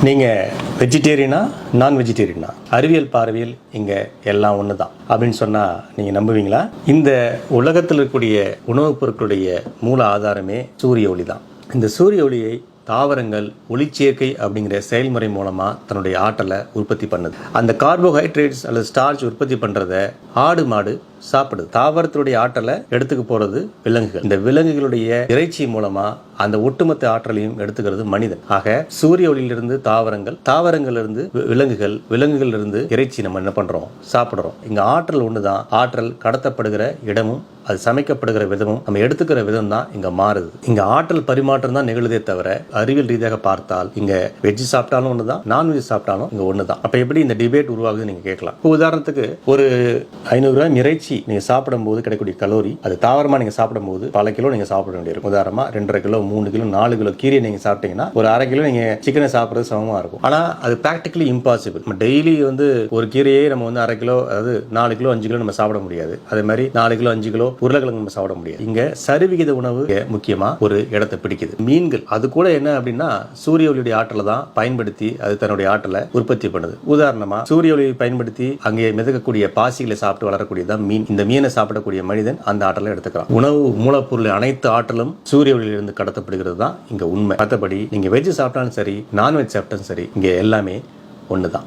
நீங்கள் வெஜிடேரியனா நான் வெஜிடேரியனா? அறிவியல் பார்வையில் இங்கே எல்லாம் ஒன்று தான் அப்படின்னு சொன்னால் நீங்கள் நம்புவீங்களா? இந்த உலகத்தில் இருக்கக்கூடிய உணவுப் பொருட்களுடைய மூல ஆதாரமே சூரிய ஒளி தான். இந்த சூரிய ஒளியை தாவரங்கள் ஒளிச்சேர்க்கை அப்படிங்கிற செயல்முறை மூலமாக தன்னுடைய ஆற்றலை உற்பத்தி பண்ணுது. அந்த கார்போஹைட்ரேட்ஸ் அல்லது ஸ்டார்ச் உற்பத்தி பண்ணுறத ஆடு மாடு சாப்பிடுது. தாவரத்தினுடைய ஆற்றலை எடுத்துக்க போகிறது விலங்குகள். இந்த விலங்குகளுடைய இறைச்சி மூலமாக அந்த ஒட்டுமொத்த ஆற்றலையும் எடுத்துக்கிறது மனிதன். ஆக சூரிய ஒளியிலிருந்து தாவரங்கள், தாவரங்களிலிருந்து விலங்குகள், விலங்குகளிலிருந்து இறைச்சி நம்ம என்ன பண்ணுறோம்? சாப்பிட்றோம். இங்கே ஆற்றல் ஒன்று தான். ஆற்றல் கடத்தப்படுகிற இடமும் அது சமைக்கப்படுகிற விதமும் நம்ம எடுத்துக்கிற விதம் தான் இங்க மாறுது. இங்க ஆற்றல் பரிமாற்றம் தான் நிகழுதே தவிர அறிவியல் ரீதியாக பார்த்தால் இங்க வெஜ் சாப்பிட்டாலும் ஒண்ணுதான், நான்வெஜ் சாப்பிட்டாலும் இங்க ஒண்ணுதான். அப்ப எப்படி இந்த டிபேட் உருவாகுது நீங்க கேட்கலாம். உதாரணத்துக்கு ஒரு 500 கிராம் இறைச்சி நீங்க சாப்பிடும் போது கிடைக்கக்கூடிய கலோரி, அது தாவரமா நீங்க சாப்பிடும் போது பல கிலோ நீங்க சாப்பிட வேண்டியிருக்கும். உதாரணமா 2.5 கிலோ, 3 கிலோ, 4 கிலோ கீரை நீங்க சாப்பிட்டீங்கன்னா ஒரு 1/2 கிலோ நீங்க சிக்கனை சாப்பிடுறது சமமா இருக்கும். ஆனா அது பிராக்டிகலி இம்பாசிபிள். நம்ம டெய்லி ஒரு கீரையே நம்ம 1/2 கிலோ, அதாவது 4 கிலோ 5 கிலோ நம்ம சாப்பிட முடியாது. அதே மாதிரி 4 கிலோ 5 கிலோ உருளைக்கிழங்கு நம்ம சாப்பிட முடியாது. இங்க சரிவிகித உணவு முக்கியமா ஒரு இடத்தை பிடிக்குது. மீன்கள் அது கூட என்ன அப்படின்னா சூரிய ஒளியுடைய ஆற்றலை தான் பயன்படுத்தி அது தன்னுடைய ஆற்றலை உற்பத்தி பண்ணுது. உதாரணமா சூரிய ஒளியை பயன்படுத்தி அங்கே மிதக்கக்கூடிய பாசிகளை சாப்பிட்டு வளரக்கூடியதான் மீன். இந்த மீனை சாப்பிடக்கூடிய மனிதன் அந்த ஆற்றலை எடுத்துக்கிறான். உணவு மூலப்பொருள் அனைத்து ஆற்றலும் சூரிய ஒளியிலிருந்து கடத்தப்படுகிறது தான் இங்க உண்மை. மற்றபடி நீங்க வெஜ் சாப்பிட்டாலும் சரி, நான்வெஜ் சாப்பிட்டாலும் சரி, இங்க எல்லாமே ஒண்ணுதான்.